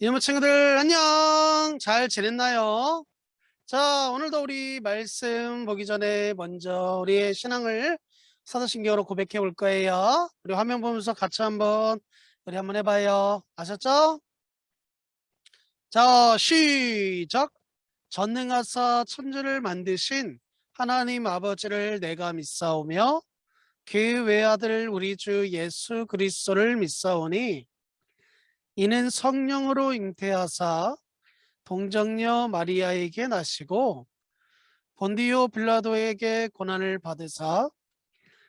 이모 친구들 안녕, 잘 지냈나요? 자, 오늘도 우리 말씀 보기 전에 먼저 우리의 신앙을 사도신경으로 고백해 볼 거예요. 우리 화면 보면서 같이 우리 한번 해봐요. 아셨죠? 자, 시작. 전능하사 천지를 만드신 하나님 아버지를 내가 믿사오며 그 외아들 우리 주 예수 그리스도를 믿사오니 이는 성령으로 잉태하사 동정녀 마리아에게 나시고 본디오 빌라도에게 고난을 받으사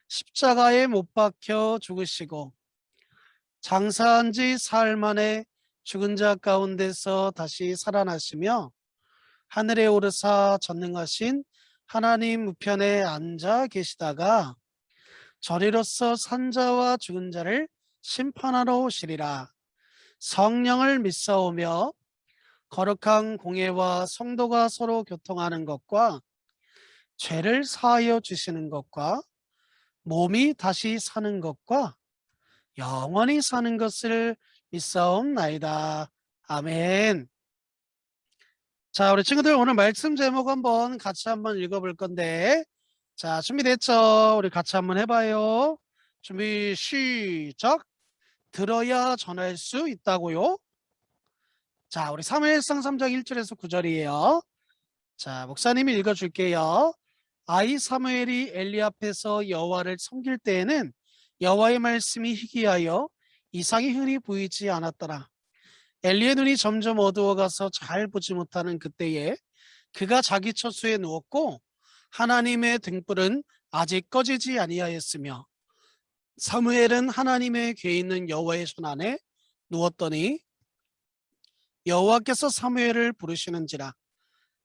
십자가에 못 박혀 죽으시고 장사한 지 사흘 만에 죽은 자 가운데서 다시 살아나시며 하늘에 오르사 전능하신 하나님 우편에 앉아 계시다가 저리로서 산자와 죽은 자를 심판하러 오시리라. 성령을 믿사오며 거룩한 공예와 성도가 서로 교통하는 것과 죄를 사하여 주시는 것과 몸이 다시 사는 것과 영원히 사는 것을 믿사옵나이다. 아멘. 자, 우리 친구들 오늘 말씀 제목 같이 읽어볼 건데, 자, 준비됐죠? 우리 같이 한번 해봐요. 준비 시작. 들어야 전할 수 있다고요? 자, 우리 사무엘상 3장 1절에서 9절이에요. 자, 목사님이 읽어줄게요. 아이 사무엘이 엘리 앞에서 여호와를 섬길 때에는 여호와의 말씀이 희귀하여 이상이 흔히 보이지 않았더라. 엘리의 눈이 점점 어두워가서 잘 보지 못하는 그때에 그가 자기 처소에 누웠고 하나님의 등불은 아직 꺼지지 아니하였으며 사무엘은 하나님의 궤에 있는 여호와의 손 안에 누웠더니 여호와께서 사무엘을 부르시는지라.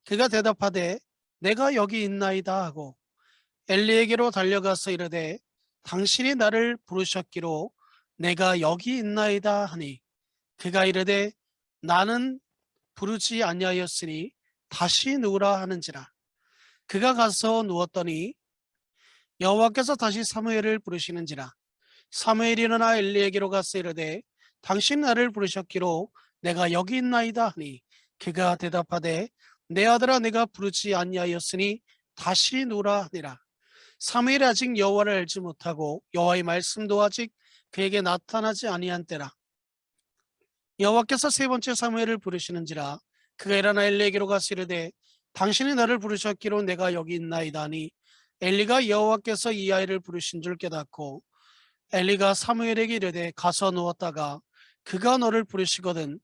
그가 대답하되 내가 여기 있나이다 하고 엘리에게로 달려가서 이르되 당신이 나를 부르셨기로 내가 여기 있나이다 하니 그가 이르되 나는 부르지 아니하였으니 다시 누우라 하는지라. 그가 가서 누웠더니 여호와께서 다시 사무엘을 부르시는지라. 사무엘이 일어나 엘리에게로 가서 이르되 당신 나를 부르셨기로 내가 여기 있나이다 하니 그가 대답하되 내 아들아 내가 부르지 아니하였으니 다시 누우라 하니라. 사무엘이 아직 여호와를 알지 못하고 여호와의 말씀도 아직 그에게 나타나지 아니한 때라. 여호와께서 세 번째 사무엘을 부르시는지라. 그가 일어나 엘리에게로 가서 이르되 당신이 나를 부르셨기로 내가 여기 있나이다 하니 엘리가 여호와께서 이 아이를 부르신 줄 깨닫고 엘리가 사무엘에게 이르되 가서 누웠다가 그가 너를 부르시거든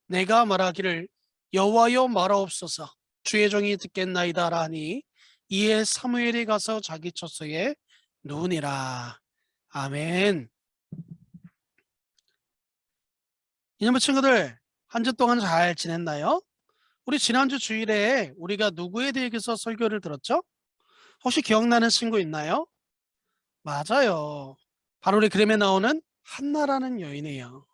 내가 말하기를 여호와여 말하옵소서 주의 종이 듣겠나이다 하니 이에 사무엘이 가서 자기 처소에 누우니라. 아멘. 이놈의 친구들 한 주 동안 잘 지냈나요? 우리 지난주 주일에 우리가 누구에 대해서 설교를 들었죠? 혹시 기억나는 친구 있나요? 맞아요. 바로 우리 그림에 나오는 한나라는 여인이에요.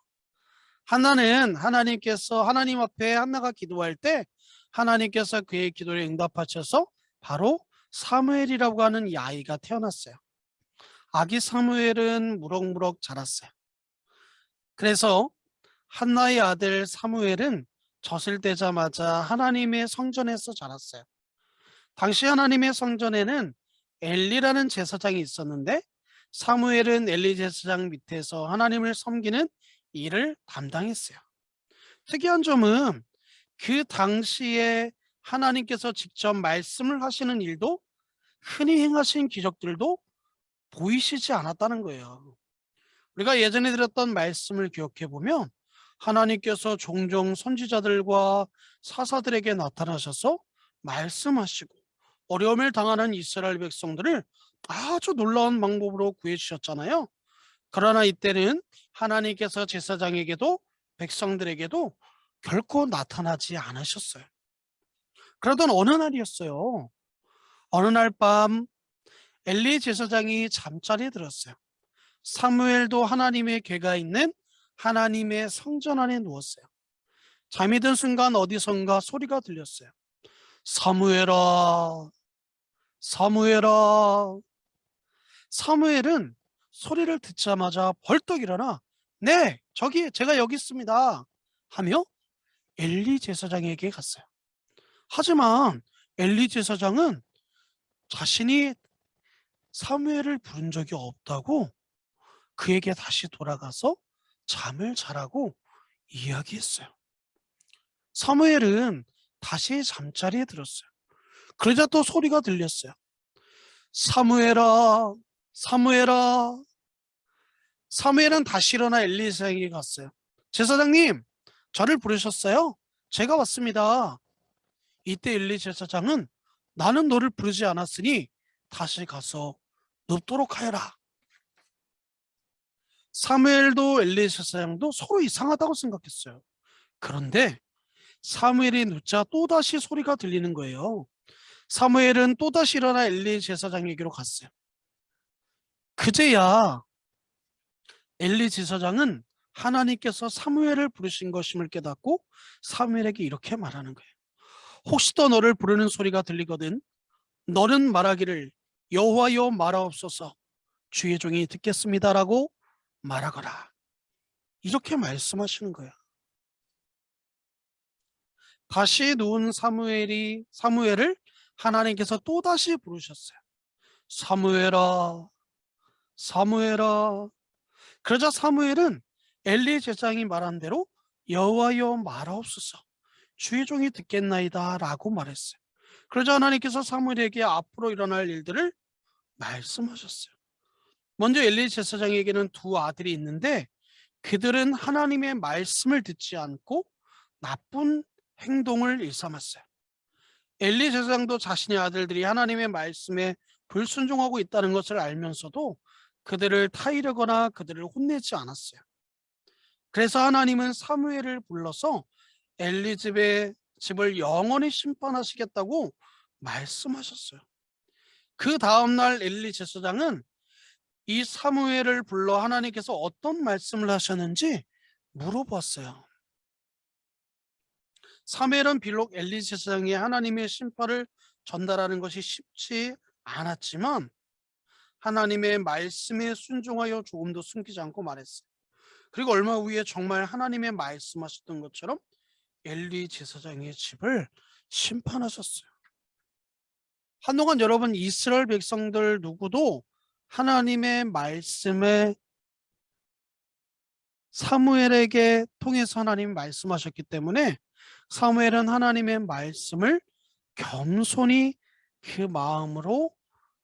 한나는 하나님 앞에 한나가 기도할 때 하나님께서 그의 기도에 응답하셔서 바로 사무엘이라고 하는 이 아이가 태어났어요. 아기 사무엘은 무럭무럭 자랐어요. 그래서 한나의 아들 사무엘은 젖을 떼자마자 하나님의 성전에서 자랐어요. 당시 하나님의 성전에는 엘리라는 제사장이 있었는데 사무엘은 엘리 제사장 밑에서 하나님을 섬기는 일을 담당했어요. 특이한 점은 그 당시에 하나님께서 직접 말씀을 하시는 일도 흔히 행하신 기적들도 보이시지 않았다는 거예요. 우리가 예전에 들었던 말씀을 기억해 보면 하나님께서 종종 선지자들과 사사들에게 나타나셔서 말씀하시고 어려움을 당하는 이스라엘 백성들을 아주 놀라운 방법으로 구해 주셨잖아요. 그러나 이때는 하나님께서 제사장에게도 백성들에게도 결코 나타나지 않으셨어요. 그러던 어느 날이었어요. 어느 날 밤 엘리 제사장이 잠자리에 들었어요. 사무엘도 하나님의 궤가 있는 하나님의 성전 안에 누웠어요. 잠이 든 순간 어디선가 소리가 들렸어요. 사무엘아, 사무엘아. 사무엘은 소리를 듣자마자 벌떡 일어나 네, 제가 여기 있습니다 하며 엘리 제사장에게 갔어요. 하지만 엘리 제사장은 자신이 사무엘을 부른 적이 없다고 그에게 다시 돌아가서 잠을 자라고 이야기했어요. 사무엘은 다시 잠자리에 들었어요. 그러자 또 소리가 들렸어요. 사무엘아, 사무엘아. 사무엘은 다시 일어나 엘리 제사장에게 갔어요. 제사장님, 저를 부르셨어요? 제가 왔습니다. 이때 엘리 제사장은 나는 너를 부르지 않았으니 다시 가서 눕도록 하여라. 사무엘도 엘리 제사장도 서로 이상하다고 생각했어요. 그런데 사무엘이 눕자 또다시 소리가 들리는 거예요. 사무엘은 또다시 일어나 엘리 제사장에게로 갔어요. 그제야 엘리 제사장은 하나님께서 사무엘을 부르신 것임을 깨닫고 사무엘에게 이렇게 말하는 거예요. 혹시 또 너를 부르는 소리가 들리거든 너는 말하기를 여호와여 말하옵소서 주의 종이 듣겠습니다라고 말하거라. 이렇게 말씀하시는 거야. 다시 누운 사무엘을 하나님께서 또다시 부르셨어요. 사무엘아, 사무엘아. 그러자 사무엘은 엘리 제사장이 말한 대로 여호와여 말하옵소서 주의 종이 듣겠나이다 라고 말했어요. 그러자 하나님께서 사무엘에게 앞으로 일어날 일들을 말씀하셨어요. 먼저 엘리 제사장에게는 두 아들이 있는데 그들은 하나님의 말씀을 듣지 않고 나쁜 행동을 일삼았어요. 엘리 제사장도 자신의 아들들이 하나님의 말씀에 불순종하고 있다는 것을 알면서도 그들을 타이르거나 그들을 혼내지 않았어요. 그래서 하나님은 사무엘을 불러서 엘리 집을 영원히 심판하시겠다고 말씀하셨어요. 그 다음날 엘리 제사장은 이 사무엘을 불러 하나님께서 어떤 말씀을 하셨는지 물어보았어요. 사무엘은 비록 엘리 제사장이 하나님의 심판을 전달하는 것이 쉽지 않았지만 하나님의 말씀에 순종하여 조금도 숨기지 않고 말했어요. 그리고 얼마 후에 정말 하나님의 말씀하셨던 것처럼 엘리 제사장의 집을 심판하셨어요. 한동안 여러분 이스라엘 백성들 누구도 하나님의 말씀에 사무엘에게 통해서 하나님이 말씀하셨기 때문에 사무엘은 하나님의 말씀을 겸손히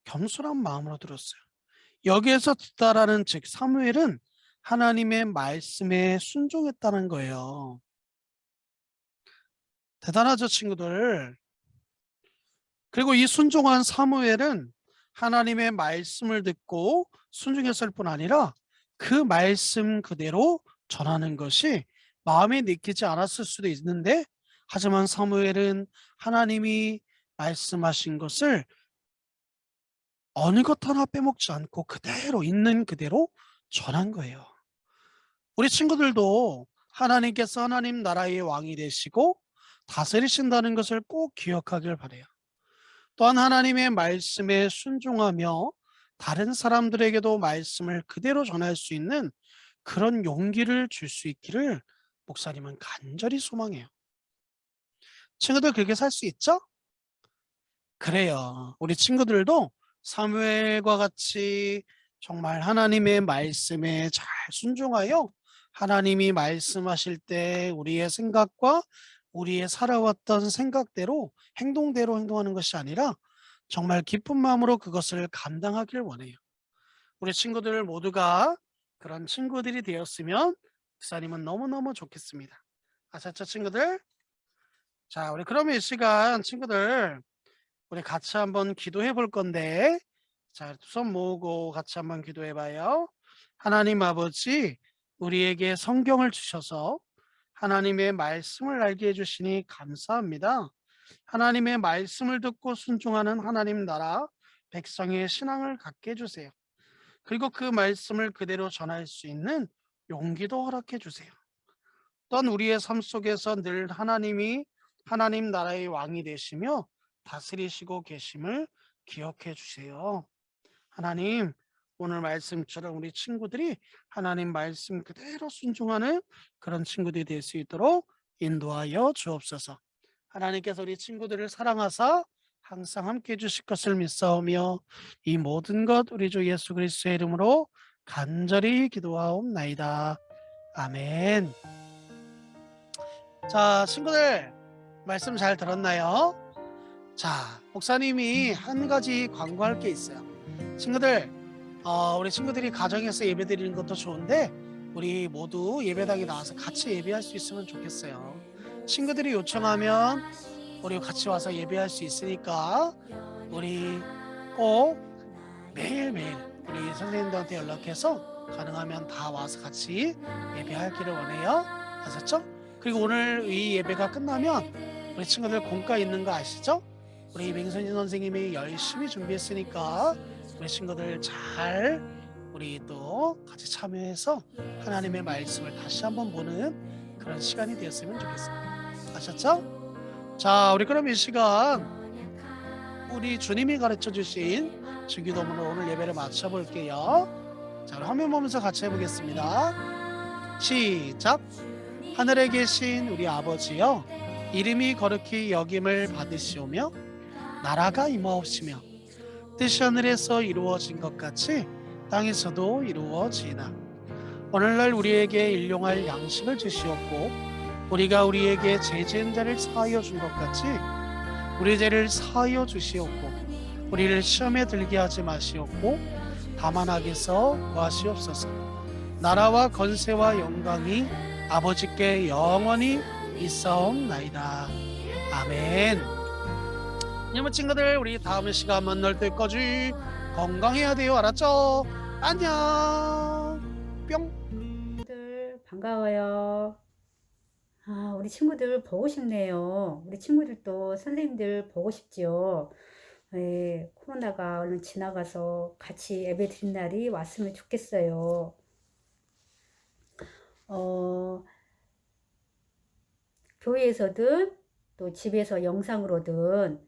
겸손한 마음으로 들었어요. 여기에서 듣다라는 즉 사무엘은 하나님의 말씀에 순종했다는 거예요. 대단하죠, 친구들. 그리고 이 순종한 사무엘은 하나님의 말씀을 듣고 순종했을 뿐 아니라 그 말씀 그대로 전하는 것이 마음에 느끼지 않았을 수도 있는데 하지만 사무엘은 하나님이 말씀하신 것을 어느 것 하나 빼먹지 않고 그대로 있는 그대로 전한 거예요. 우리 친구들도 하나님께서 하나님 나라의 왕이 되시고 다스리신다는 것을 꼭 기억하길 바라요. 또한 하나님의 말씀에 순종하며 다른 사람들에게도 말씀을 그대로 전할 수 있는 그런 용기를 줄 수 있기를 목사님은 간절히 소망해요. 친구들 그렇게 살 수 있죠? 그래요. 우리 친구들도 사무엘과 같이 정말 하나님의 말씀에 잘 순종하여 하나님이 말씀하실 때 우리의 생각과 우리의 살아왔던 생각대로 행동대로 행동하는 것이 아니라 정말 기쁜 마음으로 그것을 감당하길 원해요. 우리 친구들 모두가 그런 친구들이 되었으면 목사님은 너무너무 좋겠습니다. 아셨죠, 친구들? 자, 우리 그러면 이 시간 친구들 우리 같이 한번 기도해 볼 건데 자, 손 모으고 같이 한번 기도해 봐요. 하나님 아버지, 우리에게 성경을 주셔서 하나님의 말씀을 알게 해주시니 감사합니다. 하나님의 말씀을 듣고 순종하는 하나님 나라 백성의 신앙을 갖게 해주세요. 그리고 그 말씀을 그대로 전할 수 있는 용기도 허락해 주세요. 또한 우리의 삶 속에서 늘 하나님이 하나님 나라의 왕이 되시며 다스리시고 계심을 기억해 주세요. 하나님, 오늘 말씀처럼 우리 친구들이 하나님 말씀 그대로 순종하는 그런 친구들이 될 수 있도록 인도하여 주옵소서. 하나님께서 우리 친구들을 사랑하사 항상 함께 해주실 것을 믿사오며 이 모든 것 우리 주 예수 그리스도의 이름으로 간절히 기도하옵나이다. 아멘. 자, 친구들 말씀 잘 들었나요? 자, 목사님이 한 가지 광고할 게 있어요. 친구들, 우리 친구들이 가정에서 예배 드리는 것도 좋은데 우리 모두 예배당에 나와서 같이 예배할 수 있으면 좋겠어요. 친구들이 요청하면 우리 같이 와서 예배할 수 있으니까 우리 꼭 매일매일 우리 선생님들한테 연락해서 가능하면 다 와서 같이 예배하기를 원해요. 아셨죠? 그리고 오늘 이 예배가 끝나면 우리 친구들 공과 있는 거 아시죠? 우리 맹선진 선생님이 열심히 준비했으니까 우리 친구들 잘 우리 또 같이 참여해서 하나님의 말씀을 다시 한번 보는 그런 시간이 되었으면 좋겠습니다. 아셨죠? 자, 우리 그럼 이 시간 우리 주님이 가르쳐 주신 주기도문으로 오늘 예배를 마쳐 볼게요. 자, 화면 보면서 같이 해보겠습니다. 시작. 하늘에 계신 우리 아버지여, 이름이 거룩히 여김을 받으시오며 나라가 임하옵시며 뜻이 하늘에서 이루어진 것 같이 땅에서도 이루어지이다. 오늘날 우리에게 일용할 양식을 주시옵고 우리가 우리에게 죄 지은 자를 사하여 준 것 같이 우리 죄를 사하여 주시옵고 우리를 시험에 들게 하지 마시옵고 다만 악에서 구하시옵소서. 나라와 건세와 영광이 아버지께 영원히 있사옵나이다. 아멘. 여러분 친구들, 우리 다음 시간 만날 때까지 건강해야 돼요. 알았죠? 안녕. 뿅. 친구들 반가워요. 우리 친구들 보고 싶네요. 우리 친구들도 선생님들 보고 싶지요. 네, 코로나가 얼른 지나가서 같이 예배 드린 날이 왔으면 좋겠어요. 어, 교회에서든 또 집에서 영상으로든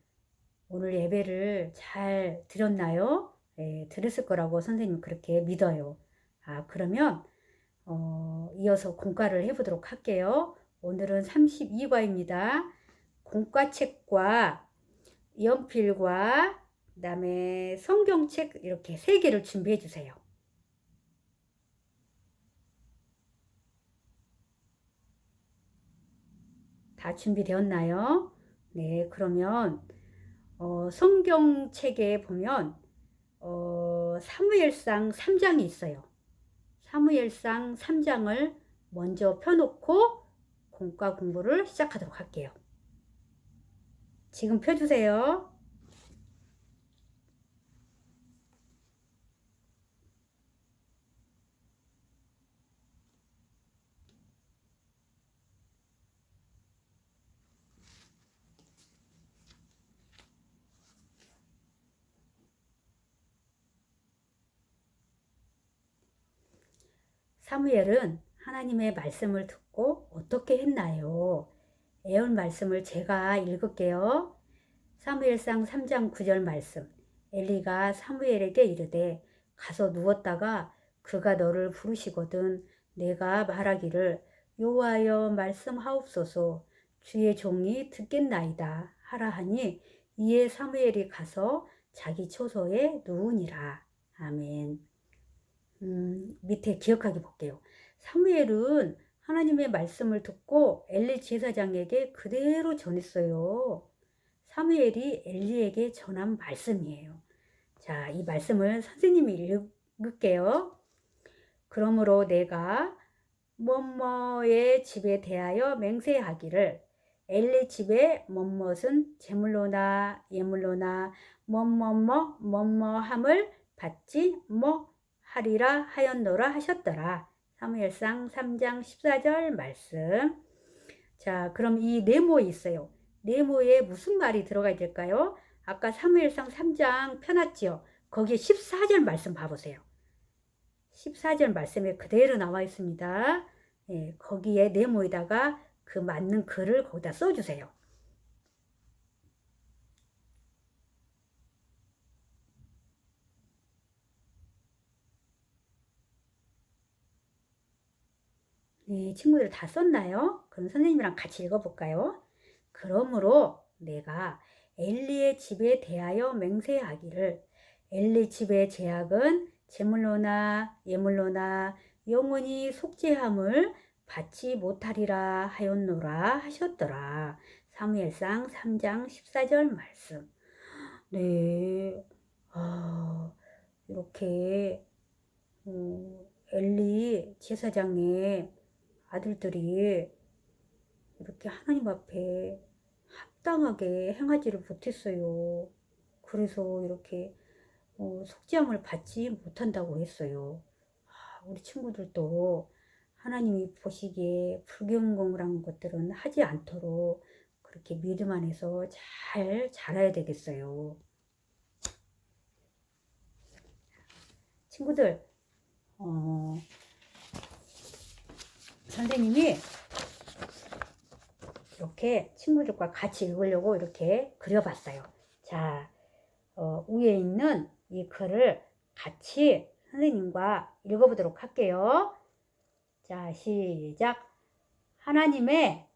오늘 예배를 잘 드렸나요? 네, 들었을 거라고 선생님 그렇게 믿어요. 그러면 이어서 공과를 해보도록 할게요. 오늘은 32과입니다. 공과책과 연필과 그다음에 성경책 이렇게 3개를 준비해 주세요. 다 준비되었나요? 네, 그러면 성경책에 보면 사무엘상 3장이 있어요. 사무엘상 3장을 먼저 펴놓고 공과 공부를 시작하도록 할게요. 지금 펴주세요. 사무엘은 하나님의 말씀을 듣고 어떻게 했나요? 애언 말씀을 제가 읽을게요. 사무엘상 3장 9절 말씀. 엘리가 사무엘에게 이르되 가서 누웠다가 그가 너를 부르시거든 내가 말하기를 여호와여 말씀하옵소서 주의 종이 듣겠나이다 하라 하니 이에 사무엘이 가서 자기 처소에 누우니라. 아멘. 밑에 기억하게 볼게요. 사무엘은 하나님의 말씀을 듣고 엘리 제사장에게 그대로 전했어요. 사무엘이 엘리에게 전한 말씀이에요. 자, 이 말씀을 선생님이 읽을게요. 그러므로 내가 뭐뭐의 집에 대하여 맹세하기를 엘리 집에 뭐뭇은 제물로나 예물로나 뭐뭐함을 받지 하리라 하였노라 하셨더라. 사무엘상 3장 14절 말씀. 자, 그럼 이 네모에 있어요. 네모에 무슨 말이 들어가야 될까요? 아까 사무엘상 3장 펴놨지요. 거기에 14절 말씀 봐보세요. 14절 말씀에 그대로 나와 있습니다. 예, 거기에 네모에다가 그 맞는 글을 거기다 써주세요. 네, 우리 친구들 다 썼나요? 그럼 선생님이랑 같이 읽어볼까요? 그러므로 내가 엘리의 집에 대하여 맹세하기를 엘리 집의 제약은 제물로나 예물로나 영원히 속죄함을 받지 못하리라 하였노라 하셨더라. 사무엘상 3장 14절 말씀. 네, 이렇게 엘리 제사장의 아들들이 이렇게 하나님 앞에 합당하게 행하지를 못했어요. 그래서 이렇게 속죄함을 받지 못한다고 했어요. 우리 친구들도 하나님이 보시기에 불경건한 것들은 하지 않도록 그렇게 믿음 안에서 잘 자라야 되겠어요. 친구들, 선생님이 이렇게 친구들과 같이 읽으려고 이렇게 그려봤어요. 자, 위에 있는 이 글을 같이 선생님과 읽어보도록 할게요. 자, 시작. 하나님의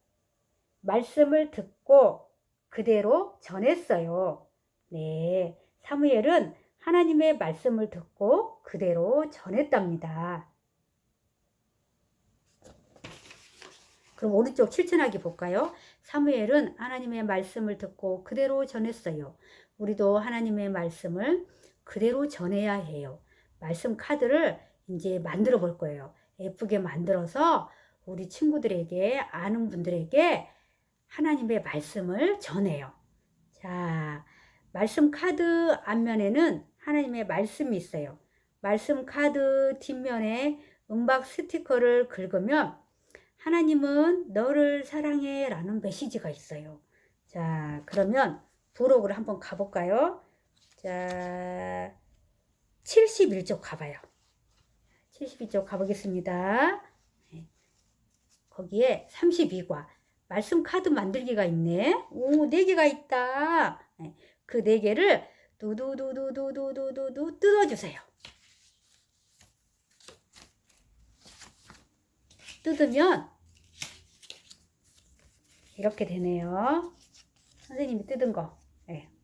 말씀을 듣고 그대로 전했어요. 네, 사무엘은 하나님의 말씀을 듣고 그대로 전했답니다. 그럼 오른쪽 실천하기 볼까요? 사무엘은 하나님의 말씀을 듣고 그대로 전했어요. 우리도 하나님의 말씀을 그대로 전해야 해요. 말씀 카드를 이제 만들어 볼 거예요. 예쁘게 만들어서 우리 친구들에게, 아는 분들에게 하나님의 말씀을 전해요. 자, 말씀 카드 앞면에는 하나님의 말씀이 있어요. 말씀 카드 뒷면에 음박 스티커를 긁으면 하나님은 너를 사랑해 라는 메시지가 있어요. 자, 그러면 부록으로 한번 가볼까요? 자, 71쪽 가봐요. 72쪽 가보겠습니다. 거기에 32과 말씀 카드 만들기가 있네. 오, 4개가 있다. 그 4개를 두두두두두두두두 뜯어주세요. 뜯으면 이렇게 되네요. 선생님이 뜯은 거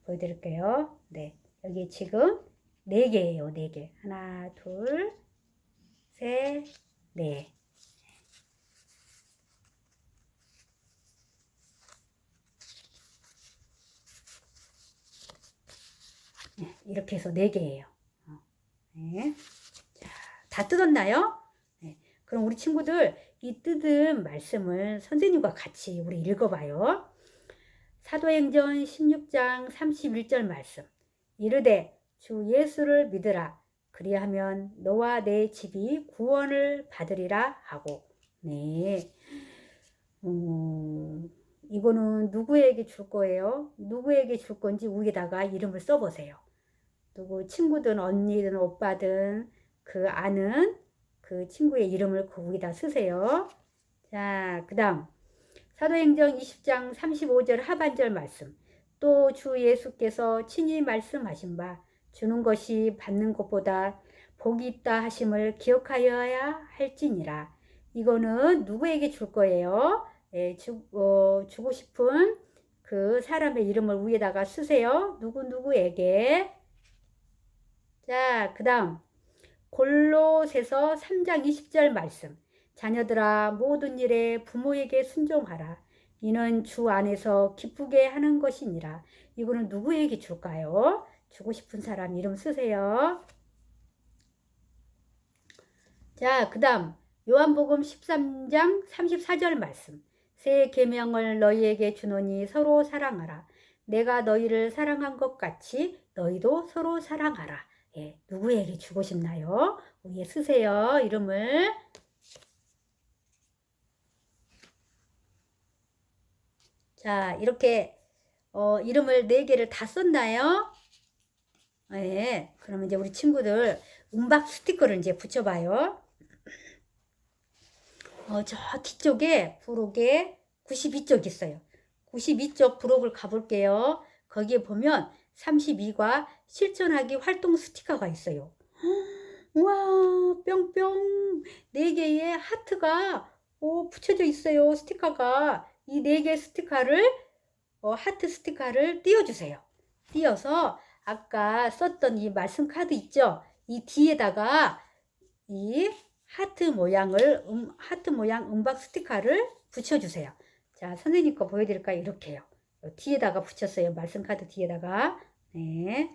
보여드릴게요. 네, 여기 지금 4개예요. 4개. 하나, 둘, 셋, 넷. 이렇게 해서 4개예요. 네. 자, 다 뜯었나요? 네. 그럼 우리 친구들 이 뜯은 말씀을 선생님과 같이 우리 읽어봐요. 사도행전 16장 31절 말씀. 이르되 주 예수를 믿으라. 그리하면 너와 내 집이 구원을 받으리라 하고. 네. 이거는 누구에게 줄 거예요? 누구에게 줄 건지 위에다가 이름을 써보세요. 누구 친구든 언니든 오빠든 그 아는 그 친구의 이름을 그 위에다 쓰세요. 자, 그 다음 사도행전 20장 35절 하반절 말씀. 또 주 예수께서 친히 말씀하신 바 주는 것이 받는 것보다 복이 있다 하심을 기억하여야 할지니라. 이거는 누구에게 줄 거예요? 주고 싶은 그 사람의 이름을 위에다가 쓰세요. 누구에게. 자, 그 다음 골로새서 3장 20절 말씀. 자녀들아 모든 일에 부모에게 순종하라. 이는 주 안에서 기쁘게 하는 것이니라. 이거는 누구에게 줄까요? 주고 싶은 사람 이름 쓰세요. 자, 그 다음 요한복음 13장 34절 말씀. 새 계명을 너희에게 주노니 서로 사랑하라. 내가 너희를 사랑한 것 같이 너희도 서로 사랑하라. 누구에게 주고 싶나요? 위에 쓰세요. 이름을. 자, 이렇게 이름을 4개를 다 썼나요? 네. 그러면 이제 우리 친구들 음박 스티커를 이제 붙여봐요. 저 뒤쪽에 부록에 92쪽 있어요. 92쪽 부록을 가볼게요. 거기에 보면 32과 실천하기 활동 스티커가 있어요. 우와, 뿅뿅 4개의 하트가 붙여져 있어요, 스티커가. 이 4개 스티커를 하트 스티커를 띄워 주세요. 띄어서 아까 썼던 이 말씀 카드 있죠? 이 뒤에다가 이 하트 모양 음박 스티커를 붙여 주세요. 자, 선생님 거 보여 드릴까요? 이렇게요. 뒤에다가 붙였어요. 말씀 카드 뒤에다가. 네.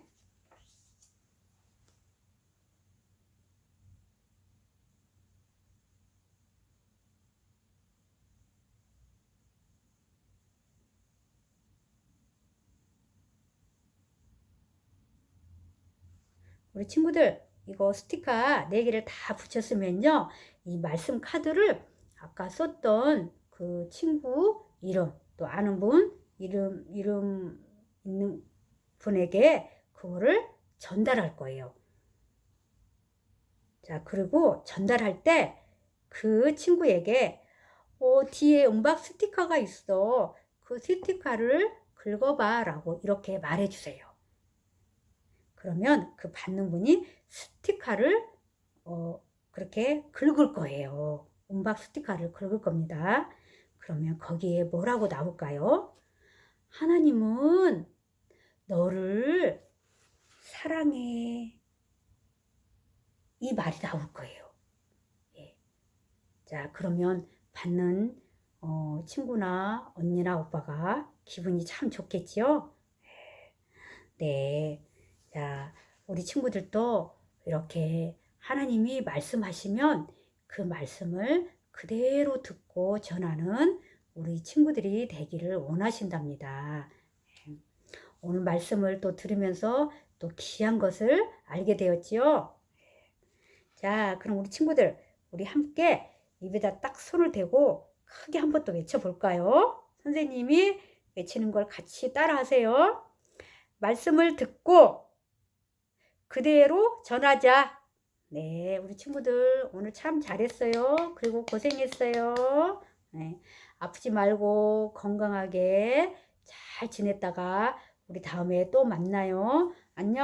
우리 친구들 이거 스티커 4개를 다 붙였으면요. 이 말씀 카드를 아까 썼던 그 친구 이름 또 아는 분 이름 있는 분에게 그거를 전달할 거예요. 자, 그리고 전달할 때 그 친구에게 뒤에 음박 스티커가 있어. 그 스티커를 긁어봐 라고 이렇게 말해 주세요. 그러면 그 받는 분이 스티커를 그렇게 긁을 거예요. 음박 스티커를 긁을 겁니다. 그러면 거기에 뭐라고 나올까요? 하나님은 너를 사랑해. 이 말이 나올 거예요. 예. 자, 그러면 받는 친구나 언니나 오빠가 기분이 참 좋겠지요? 네. 자, 우리 친구들도 이렇게 하나님이 말씀하시면 그 말씀을 그대로 듣고 전하는 우리 친구들이 되기를 원하신답니다. 오늘 말씀을 또 들으면서 또 귀한 것을 알게 되었지요. 자, 그럼 우리 친구들, 우리 함께 입에다 딱 손을 대고 크게 한번 또 외쳐볼까요? 선생님이 외치는 걸 같이 따라 하세요. 말씀을 듣고 그대로 전하자. 네, 우리 친구들 오늘 참 잘했어요. 그리고 고생했어요. 네, 아프지 말고 건강하게 잘 지냈다가 우리 다음에 또 만나요. 안녕.